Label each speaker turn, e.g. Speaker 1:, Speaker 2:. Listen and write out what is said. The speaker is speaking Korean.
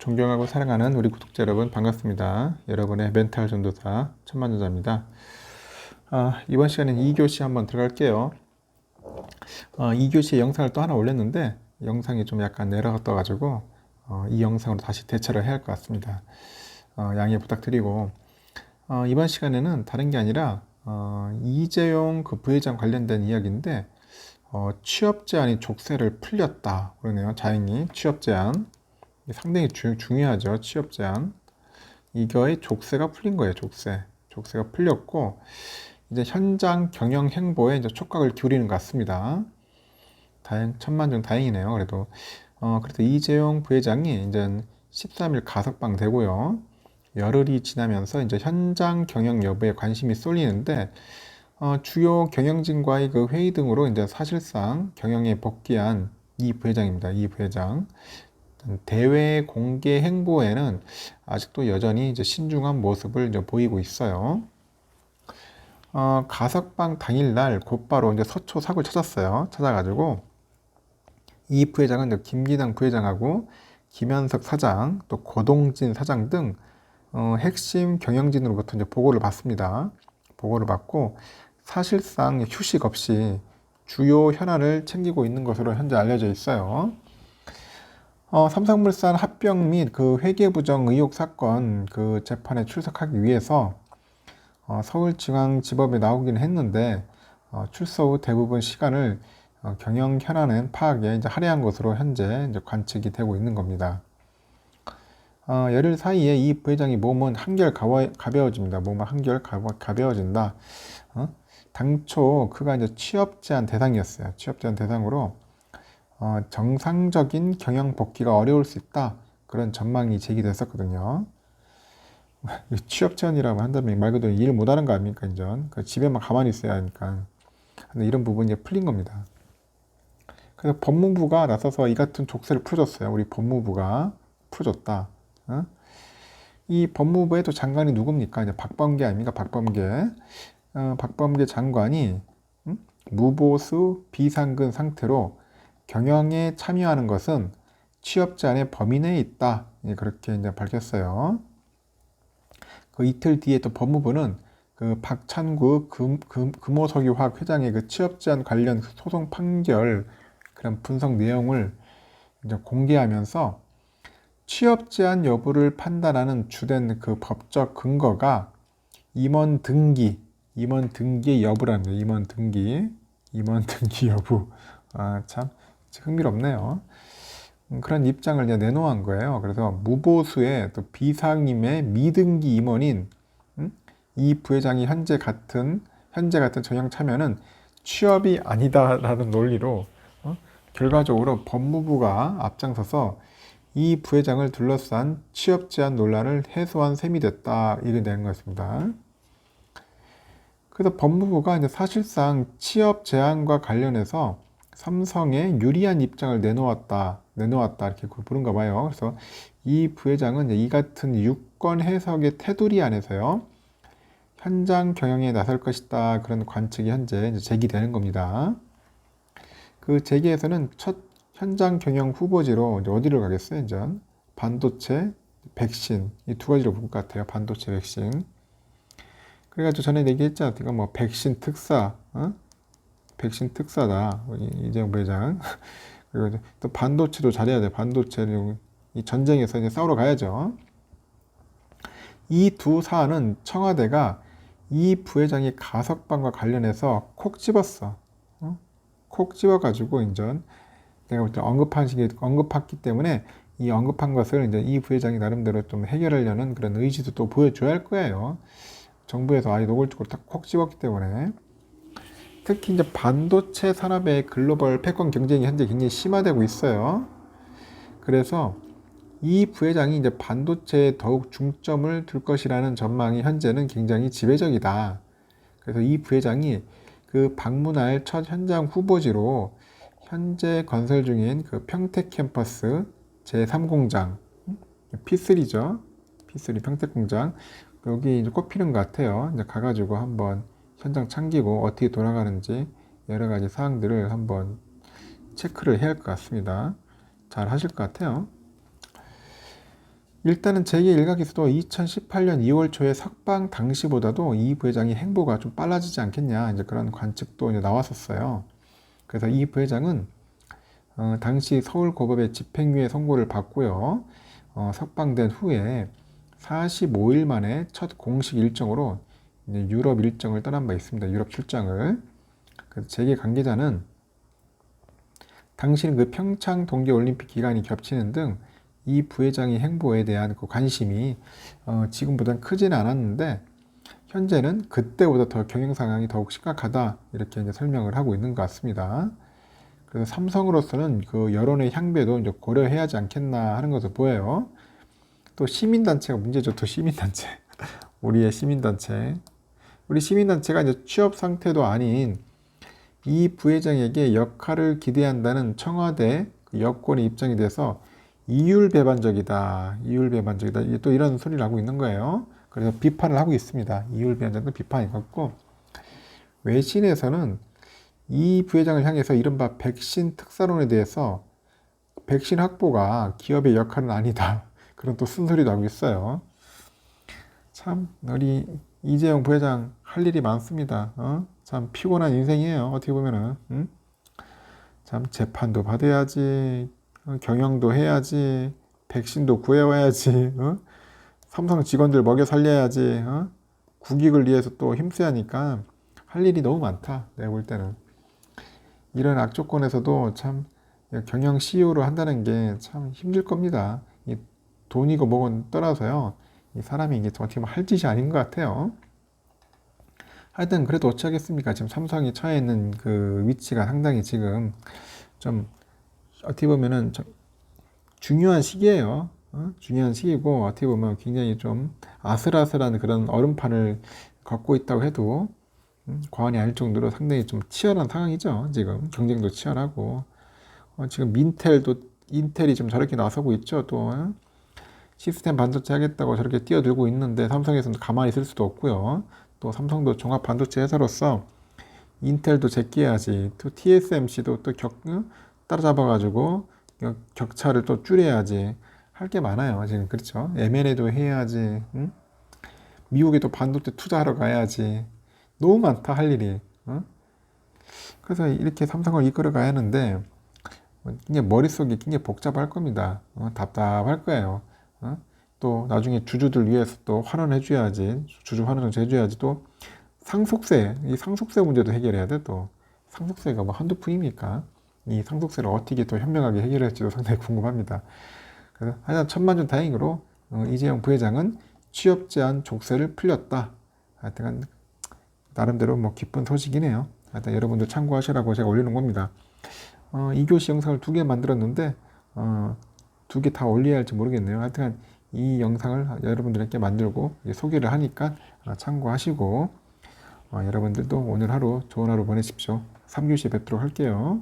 Speaker 1: 존경하고 사랑하는 우리 구독자 여러분 반갑습니다. 여러분의 멘탈 전도사 천만전자입니다. 이번 시간에는 2교시 한번 들어갈게요. 2교시에 영상을 또 하나 올렸는데 영상이 좀 약간 에러가 떠가지고 이 영상으로 다시 대처를 해야 할 것 같습니다. 양해 부탁드리고 이번 시간에는 다른 게 아니라 이재용 그 부회장 관련된 이야기인데 취업 제한이 족쇄를 풀렸다 그러네요. 다행히 취업 제한 상당히 중요하죠. 취업 제한 이거의 족쇄가 풀린 거예요. 족쇄가 풀렸고 이제 현장 경영 행보에 이제 촉각을 기울이는 것 같습니다. 천만중 다행이네요. 그래도 이재용 부회장이 이제 13일 가석방 되고요. 열흘이 지나면서 이제 현장 경영 여부에 관심이 쏠리는데 주요 경영진과의 그 회의 등으로 이제 사실상 경영에 복귀한 이 부회장입니다. 이 부회장. 대외 공개 행보에는 아직도 여전히 이제 신중한 모습을 이제 보이고 있어요. 가석방 당일날 곧바로 이제 서초 사구를 찾았어요. 찾아가지고 이 부회장은 이제 김기당 부회장하고 김현석 사장, 또 고동진 사장 등 핵심 경영진으로부터 이제 보고를 받습니다. 보고를 받고 사실상 휴식 없이 주요 현안을 챙기고 있는 것으로 현재 알려져 있어요. 삼성물산 합병 및 그 회계부정 의혹 사건 그 재판에 출석하기 위해서 서울중앙지법에 나오긴 했는데 출석 후 대부분 시간을 경영 현안 파악에 이제 할애한 것으로 현재 이제 관측이 되고 있는 겁니다. 열흘 사이에 이 부회장이 몸은 한결 가벼워집니다. 몸은 한결 가벼워진다. 당초 그가 이제 취업 제한 대상이었어요. 취업 제한 대상으로 정상적인 경영 복귀가 어려울 수 있다. 그런 전망이 제기됐었거든요. 취업 제한이라고 한다면 말 그대로 일 못하는 거 아닙니까, 이제? 집에만 가만히 있어야 하니까. 근데 이런 부분이 풀린 겁니다. 그래서 법무부가 나서서 이 같은 족쇄를 풀어줬어요. 우리 법무부가 풀어줬다. 이 법무부의 또 장관이 누굽니까? 이제 박범계 아닙니까? 박범계 장관이 무보수 비상근 상태로 경영에 참여하는 것은 취업 제한의 범위 내에 있다. 그렇게 이제 밝혔어요. 그 이틀 뒤에 또 법무부는 그 박찬구 금호석유화학 회장의 그 취업 제한 관련 소송 판결 그런 분석 내용을 이제 공개하면서 취업 제한 여부를 판단하는 주된 그 법적 근거가 임원 등기의 여부라는 거예요. 임원 등기 여부. 참 흥미롭네요. 그런 입장을 이제 내놓은 거예요. 그래서 무보수의 또 비상임의 미등기 임원인 이 부회장이 현재 같은 전형 참여는 취업이 아니다라는 논리로 결과적으로 법무부가 앞장서서 이 부회장을 둘러싼 취업 제한 논란을 해소한 셈이 됐다. 이게 되는 것입니다. 그래서 법무부가 이제 사실상 취업 제한과 관련해서 삼성에 유리한 입장을 내놓았다 이렇게 부른가 봐요. 그래서 이 부회장은 이 같은 유권 해석의 테두리 안에서요 현장 경영에 나설 것이다 그런 관측이 현재 이제 제기되는 겁니다. 그 제기에서는 첫 현장 경영 후보지로 이제 어디로 가겠어요? 이제 반도체, 백신 이 두 가지로 볼 것 같아요. 반도체, 백신. 그래가지고 전에 얘기했잖아요. 이거 뭐 백신 특사, 백신 특사다. 이재용 부회장. 그리고 또 반도체도 잘해야 돼. 반도체를 이 전쟁에서 이제 싸우러 가야죠. 이 두 사안은 청와대가 이 부회장이 가석방과 관련해서 콕 집었어. 콕 집어가지고 이제 내가 볼 때 언급했기 때문에 이 언급한 것을 이제 이 부회장이 나름대로 좀 해결하려는 그런 의지도 또 보여줘야 할 거예요. 정부에서 아예 노골적으로 딱 콕 집었기 때문에. 특히 이제 반도체 산업의 글로벌 패권 경쟁이 현재 굉장히 심화되고 있어요. 그래서 이 부회장이 이제 반도체에 더욱 중점을 둘 것이라는 전망이 현재는 굉장히 지배적이다. 그래서 이 부회장이 그 방문할 첫 현장 후보지로 현재 건설 중인 그 평택 캠퍼스 제3공장 P3죠. P3 평택 공장 여기 이제 꼽히는 것 같아요. 이제 가가지고 한번 현장 참기고 어떻게 돌아가는지 여러 가지 사항들을 한번 체크를 해야 할 것 같습니다. 잘 하실 것 같아요. 일단은 재계 일각에서도 2018년 2월 초에 석방 당시보다도 이 부회장이 행보가 좀 빨라지지 않겠냐 이제 그런 관측도 이제 나왔었어요. 그래서 이 부회장은 당시 서울고법의 집행유예 선고를 받고요. 석방된 후에 45일 만에 첫 공식 일정으로 이제 유럽 일정을 떠난 바 있습니다. 유럽 출장을. 그래서 재계 관계자는 당시는 그 평창 동계올림픽 기간이 겹치는 등 이 부회장의 행보에 대한 그 관심이 지금보다는 크지는 않았는데 현재는 그때보다 더 경영 상황이 더욱 심각하다 이렇게 이제 설명을 하고 있는 것 같습니다. 그래서 삼성으로서는 그 여론의 향배도 이제 고려해야 하지 않겠나 하는 것으로 보여요. 또 시민단체가 문제죠. 또 시민단체. 우리의 시민단체. 우리 시민단체가 이제 취업 상태도 아닌 이 부회장에게 역할을 기대한다는 청와대 그 여권의 입장이 돼서 이율배반적이다. 이율배반적이다. 또 이런 소리를 하고 있는 거예요. 그래서 비판을 하고 있습니다. 이율배반적인 비판이 있고 외신에서는 이 부회장을 향해서 이른바 백신 특사론에 대해서 백신 확보가 기업의 역할은 아니다. 그런 또 쓴소리도 하고 있어요. 참 우리 이재용 부회장 할 일이 많습니다. 참 피곤한 인생이에요. 어떻게 보면은 참 재판도 받아야지, 경영도 해야지, 백신도 구해와야지, 삼성 직원들 먹여 살려야지, 국익을 위해서 또 힘써야 하니까 할 일이 너무 많다. 내가 볼 때는 이런 악조건에서도 참 경영 CEO로 한다는 게 참 힘들 겁니다. 이 돈이고 뭐건 떠나서요. 이 사람이 이게 어떻게 보면 할 짓이 아닌 것 같아요. 하여튼 그래도 어찌하겠습니까? 지금 삼성이 처해 있는 그 위치가 상당히 지금 좀 어떻게 보면은 좀 중요한 시기예요. 중요한 시기고 어떻게 보면 굉장히 좀 아슬아슬한 그런 얼음판을 걷고 있다고 해도 과언이 아닐 정도로 상당히 좀 치열한 상황이죠. 지금 경쟁도 치열하고 지금 인텔이 좀 저렇게 나서고 있죠. 또 시스템 반도체 하겠다고 저렇게 뛰어들고 있는데 삼성에서는 가만히 있을 수도 없고요. 또 삼성도 종합 반도체 회사로서 인텔도 제끼해야지. 또 TSMC도 또 따라잡아가지고 격차를 또 줄여야지. 할 게 많아요. 지금 그렇죠. M&A도 해야지. 미국에 또 반도체 투자하러 가야지. 너무 많다 할 일이. 그래서 이렇게 삼성을 이끌어 가야 하는데 굉장히 머릿속이 굉장히 복잡할 겁니다. 답답할 거예요. 또 나중에 주주들 위해서 또 환원해 줘야지. 주주 환원을 해줘야지. 또 이 상속세 문제도 해결해야 돼. 또 상속세가 뭐 한두 푼입니까? 이 상속세를 어떻게 또 현명하게 해결할지도 상당히 궁금합니다. 그래서 하여간 천만다행으로 이재용 부회장은 취업 제한 족쇄를 풀렸다. 하여튼 나름대로 뭐 기쁜 소식이네요. 하여튼 여러분들 참고하시라고 제가 올리는 겁니다. 2교시 영상을 2개 만들었는데 2개 다 올려야 할지 모르겠네요. 하여튼 이 영상을 여러분들에게 만들고 소개를 하니까 참고하시고 여러분들도 오늘 하루 좋은 하루 보내십시오. 3교시에 뵙도록 할게요.